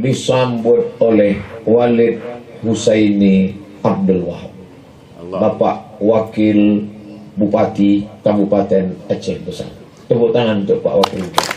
disambut oleh Walid Husaini Abdul Wahab, Bapak Wakil Bupati Kabupaten Aceh Besar. Tepuk tangan untuk Pak Wakil Bupati.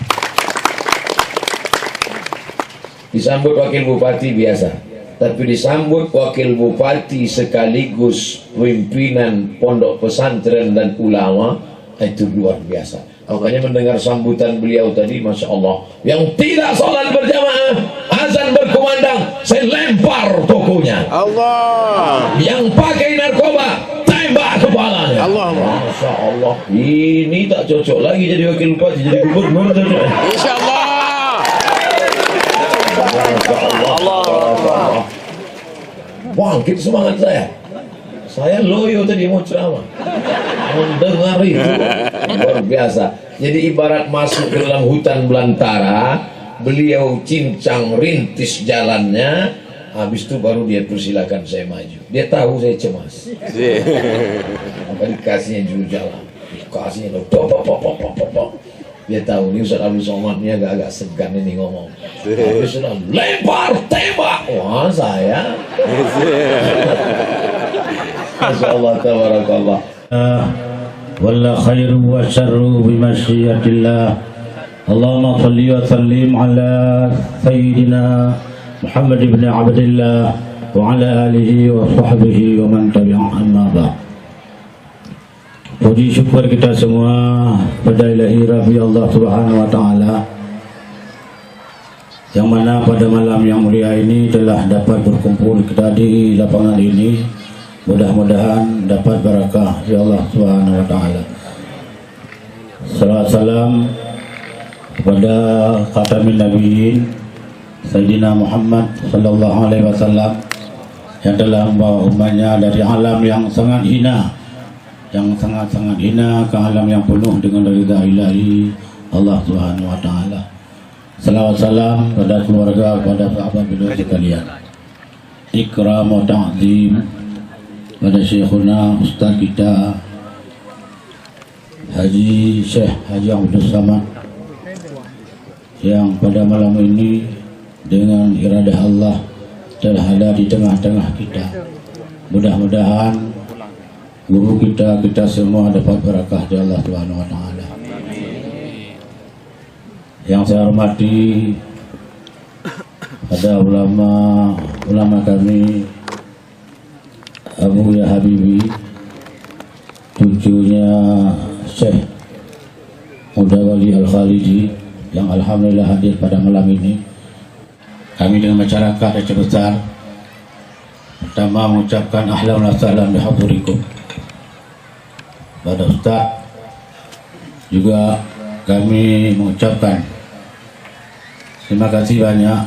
Disambut Wakil Bupati biasa, tapi disambut Wakil Bupati sekaligus pimpinan pondok pesantren dan ulama, itu luar biasa. Makanya mendengar sambutan beliau tadi, Masya Allah, yang tidak sholat berjamaah, azan berkumandang, saya lempar tokonya. Allah. Yang pakai narkoba, tembak kepalanya. Allah. Masya Allah, ini tak cocok lagi jadi wakil bupati, jadi gubernur. Insya Allah. Masya Allah. Bangkit semangat saya. Saya loyo tadi mau ceramah, mendengar itu luar biasa. Jadi ibarat masuk ke dalam hutan belantara, beliau cincang rintis jalannya, habis itu baru dia persilakan saya maju. Dia tahu saya cemas, maka dikasihnya juru jalan, dikasihnya pop. Dia tahu ini Ustaz Abdul Somad ini agak-agak segan ini ngomong. Habis itu lempar tembak, wah saya. Masya Allah, tabarakallah. Walla khairu wa syarru bimasyiatillah. Allahumma salli wa sallim ala Sayyidina Muhammad ibn Abdillah wa ala alihi wa sahbihi wa man tabi'ah, amma ba'd. Puji syukur kita semua pada ilahi Rabbi Allah Subhanahu wa ta'ala, yang mana pada malam yang mulia ini telah dapat berkumpul kita di lapangan ini. Mudah-mudahan dapat barakah ya Allah Subhanahu wa ta'ala. Salawat salam kepada khatamin nabiyyin Sayyidina Muhammad sallallahu alaihi wasallam, yang telah membawa umatnya dari alam yang sangat hina, ke alam yang penuh dengan ridha ilahi Allah Subhanahu wa ta'ala. Salawat salam pada keluarga, pada sahabat beliau sekalian. Ikram wa ta'zim pada Syekhuna Ustaz kita Syekh Haji Abdul Somad, yang pada malam ini dengan iradah Allah telah ada di tengah-tengah kita. Mudah-mudahan guru kita semua dapat barakah dari Allah Subhanahu wa ta'ala. Yang saya hormati ada ulama kami, Abu Ya Habibi, cucunya Syekh Mudawali Al-Khalidi, yang alhamdulillah hadir pada malam ini. Kami dengan masyarakat Aceh Besar pertama mengucapkan ahlan wa sahlan bihadurikum. Pada Ustaz juga kami mengucapkan terima kasih banyak,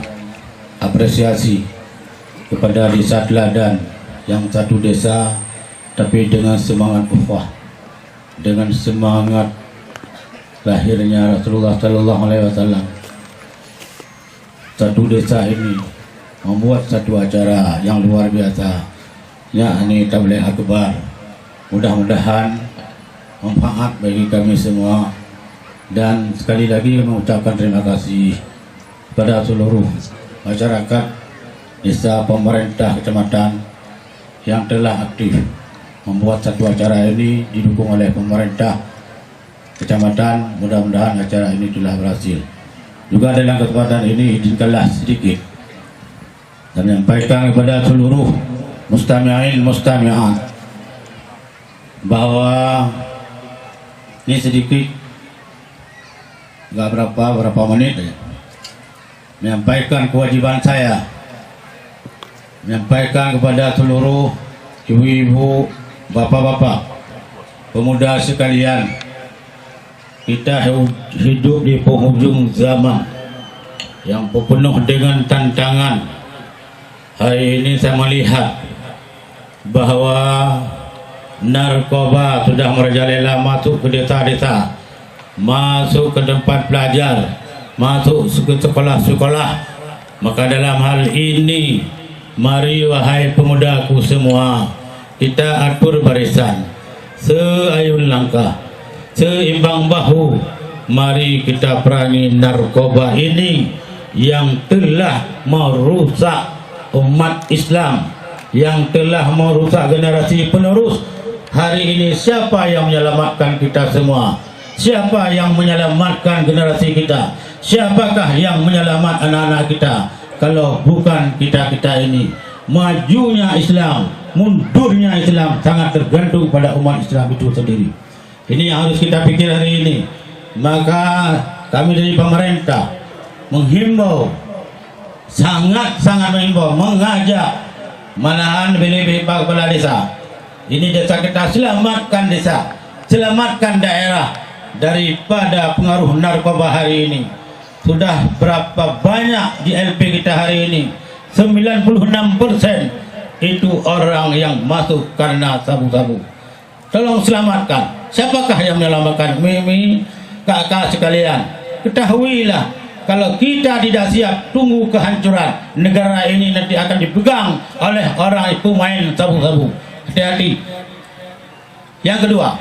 apresiasi kepada Desa Teladan, yang satu desa tapi dengan semangat ukhuwah, dengan semangat lahirnya Rasulullah sallallahu alaihi wasallam. Satu desa ini membuat satu acara yang luar biasa, yakni Tabligh Akbar. Mudah-mudahan manfaat bagi kami semua, dan sekali lagi mengucapkan terima kasih pada seluruh masyarakat desa, pemerintah kecamatan yang telah aktif membuat satu acara ini didukung oleh pemerintah kecamatan. Mudah-mudahan acara ini telah berhasil. Juga dalam kesempatan ini izinkanlah sedikit dan menyampaikan kepada seluruh mustami'in mustami'at bahwa ini sedikit, nggak berapa menit ya, menyampaikan kewajiban saya, menyampaikan kepada seluruh ibu-ibu, bapak-bapak, pemuda sekalian, kita hidup di penghujung zaman yang penuh dengan tantangan. Hari ini saya melihat bahwa narkoba sudah merajalela masuk ke desa-desa, masuk ke tempat belajar, masuk ke sekolah-sekolah. Maka dalam hal ini, mari wahai pemudaku semua, kita atur barisan, seayun langkah, seimbang bahu. Mari kita perangi narkoba ini yang telah merusak umat Islam, yang telah merusak generasi penerus. Hari ini siapa yang menyelamatkan kita semua? Siapa yang menyelamatkan generasi kita? Siapakah yang menyelamatkan anak-anak kita kalau bukan kita-kita ini? Majunya Islam, mundurnya Islam sangat tergantung pada umat Islam itu sendiri. Ini yang harus kita pikir hari ini. Maka kami dari pemerintah menghimbau, sangat-sangat menghimbau, mengajak, malahan lebih-lebih Pak Kepala Desa, ini desa kita, selamatkan desa, selamatkan daerah daripada pengaruh narkoba hari ini. Sudah berapa banyak di LP kita hari ini? 96% itu orang yang masuk karena sabu-sabu. Tolong selamatkan. Siapakah yang menyelamatkan? Mimi, kakak sekalian, ketahuilah, kalau kita tidak siap, tunggu kehancuran. Negara ini nanti akan dipegang oleh orang itu main sabu-sabu. Hati-hati. Yang kedua,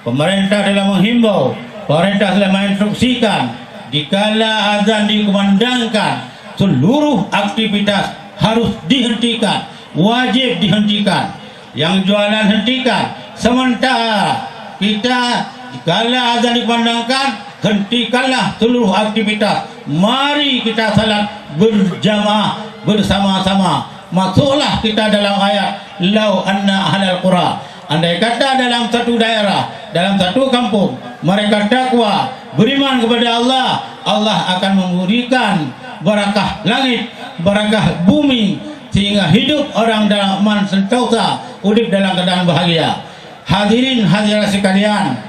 pemerintah telah menghimbau, pemerintah telah menginstruksikan, dikala azan dikumandangkan, seluruh aktivitas harus dihentikan, wajib dihentikan. Yang jualan hentikan. Sementara kita dikala azan dikumandangkan, hentikanlah seluruh aktivitas. Mari kita salat berjamaah bersama-sama. Masuklah kita dalam ayat lau anna ahlal qura. Andai kata dalam satu daerah, dalam satu kampung, mereka takwa, beriman kepada Allah, Allah akan memberikan barakah langit, barakah bumi, sehingga hidup orang dalam aman sentosa, hidup dalam keadaan bahagia. Hadirin hadirat sekalian,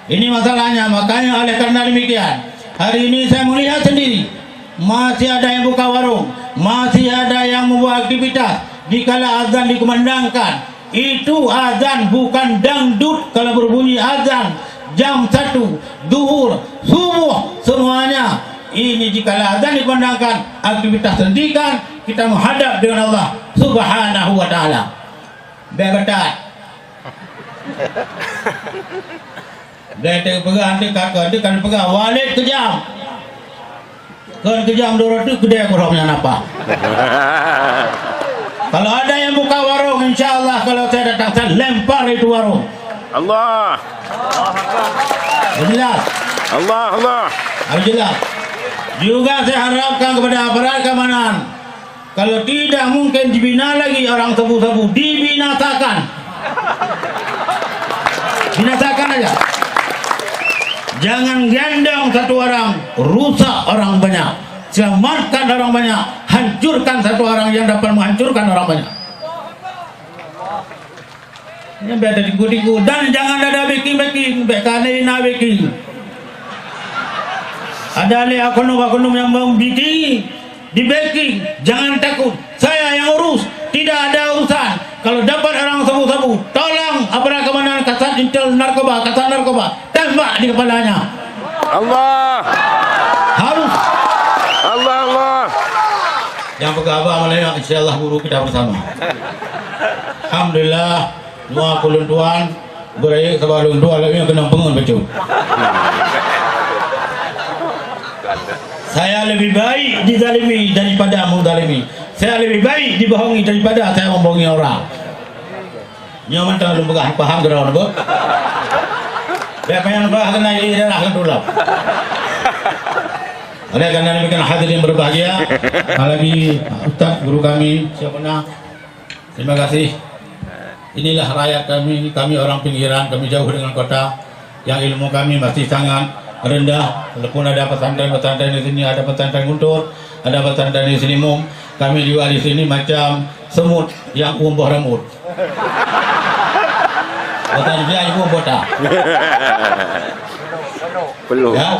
ini masalahnya. Makanya oleh karena demikian, hari ini saya melihat sendiri masih ada yang buka warung, masih ada yang membuat aktivitas dikala azan dikumandangkan. Itu azan bukan dangdut. Kalau berbunyi azan jam 1, duhur, subuh, semuanya ini dikala azan dikumandangkan, aktivitas hentikan, kita menghadap dengan Allah Subhanahu wa taala. Bebetat. Dia pegang nanti kakak dia kan pegang walid kejam. Kan kejam dorot tu kedai korangnya apa? Kalau ada yang buka warung, insya-Allah kalau saya datang saya lempar itu warung. Allah. Jelas. Allah. Jelas. Juga saya harapkan kepada aparat keamanan, kalau tidak mungkin dibina lagi orang sabu-sabu, dibinasakan. Binasakan aja. Jangan gendong satu orang, rusak orang banyak. Selamatkan orang banyak, hancurkan satu orang yang dapat menghancurkan orang banyak. Ini beda diku-diku. Dan jangan ada backing, bekanina backing. Ada le akunum yang mau bikin, di backing. Jangan takut, saya yang urus, tidak ada urusan. Kalau dapat orang sabu-sabu, tolong aparat keamanan, kasat intel narkoba, tembak di kepalanya. Allah. Harus. Allah. Yang pegawai malah insyaallah guru kita bersama. Alhamdulillah, dua kuluntuan berai kebalun dua lagi yang kena pengun betul. Saya lebih baik dizalimi daripada menzalimi. Saya lebih baik dibohongi daripada saya membohongi orang. Nyaman tak belum paham gerak apa? Siapa yang paham kena ini adalah kedulap. Oleh karena demikian hadirin berbahagia, apalagi Ustaz guru kami siapa nak? Terima kasih. Inilah rakyat kami orang pinggiran, kami jauh dengan kota, yang ilmu kami masih sangat rendah. Walaupun ada pesantren di sini, ada pesantren Guntur, ada pesantren di sini Mum, kami juga di sini macam semut yang umbuh rambut. Bukan dia ibu botak. Perlu. Ya.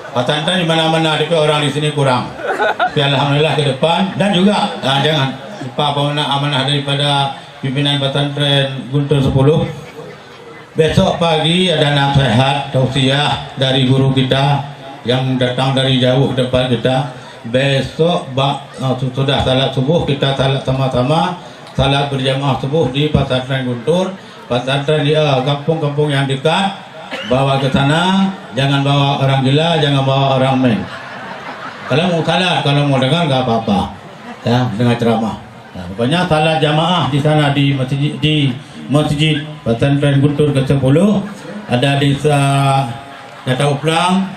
Pesantren di mana-mana ada orang di sini kurang. Tapi alhamdulillah ke depan dan juga jangan lupa amanah daripada pimpinan pesantren Guntur 10. Besok pagi ada nasihat tausiah dari guru kita yang datang dari jauh ke depan kita. Besok sudah salat subuh, kita salat sama-sama, salat berjamaah subuh di pesantren Guntur, pesantren di kampung-kampung yang dekat. Bawa ke sana, jangan bawa orang gila, jangan bawa orang main. Kalau mau salat, kalau mau dengar nggak apa-apa. Ya, dengar ceramah. Nah, pokoknya salat jamaah di sana di masjid pesantren Guntur ke-10, ada desa Data Uplang,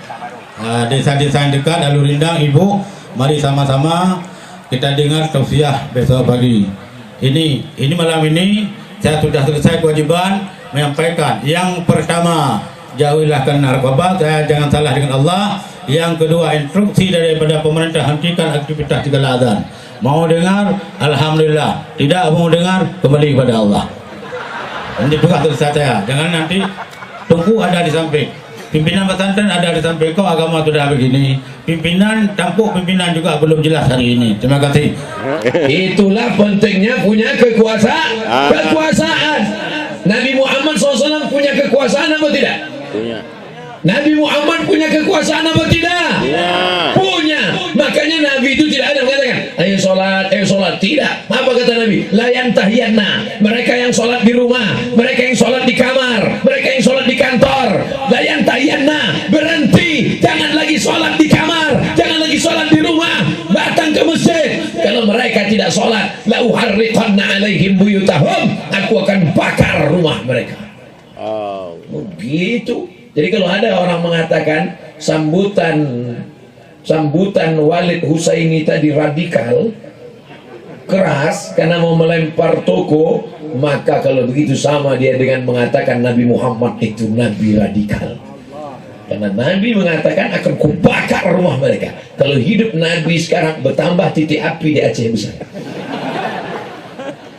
desa-desa yang dekat Alur Rindang. Ibu, mari sama-sama kita dengar tausiah besok pagi. Ini malam ini saya sudah selesai kewajiban menyampaikan. Yang pertama, jauhilah narkoba, saya jangan salah dengan Allah. Yang kedua, instruksi daripada pemerintah, hentikan aktivitas segala azan. Mau dengar, alhamdulillah. Tidak mau dengar, kembali kepada Allah. Ini juga selesai saya. Jangan nanti tunggu ada di samping. Pimpinan pesantren ada di samping, kok agama sudah begini. Pimpinan, tampuk pimpinan juga belum jelas hari ini. Terima kasih. Itulah pentingnya punya kekuasaan. Nabi Muhammad SAW punya kekuasaan apa tidak? Punya. Nabi Muhammad punya kekuasaan apa tidak? Punya. Makanya Nabi itu tidak ada mengatakan, ayo sholat. Tidak. Apa kata Nabi? La yantahiyanna. Mereka yang sholat di rumah, mereka yang sholat di kamar, mereka yang sholat di kantor. La yantahiyanna. Berhenti. Jangan lagi sholat di kamar, jangan lagi sholat di rumah. Datang ke masjid. Kalau mereka tidak sholat, la uharriqanna alaihim buyutahum. Aku akan bakar rumah mereka. Begitu. Jadi kalau ada orang mengatakan sambutan Walid Husaini tadi radikal, keras karena mau melempar toko, maka kalau begitu sama dia dengan mengatakan Nabi Muhammad itu Nabi radikal. Karena Nabi mengatakan akan kubakar rumah mereka. Kalau hidup Nabi sekarang bertambah titik api di Aceh besar.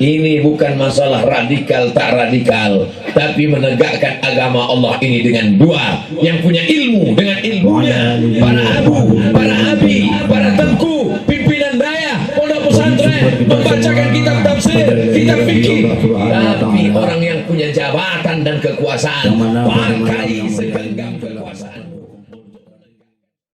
Ini bukan masalah radikal tak radikal, tapi menegakkan agama Allah ini dengan dua, yang punya ilmu dengan ilmunya, para abu, para abi, para tengku, pimpinan daya, pondok pesantren, membacakan kitab tafsir, kitab fikih. Tapi orang yang punya jabatan dan kekuasaan pakai segala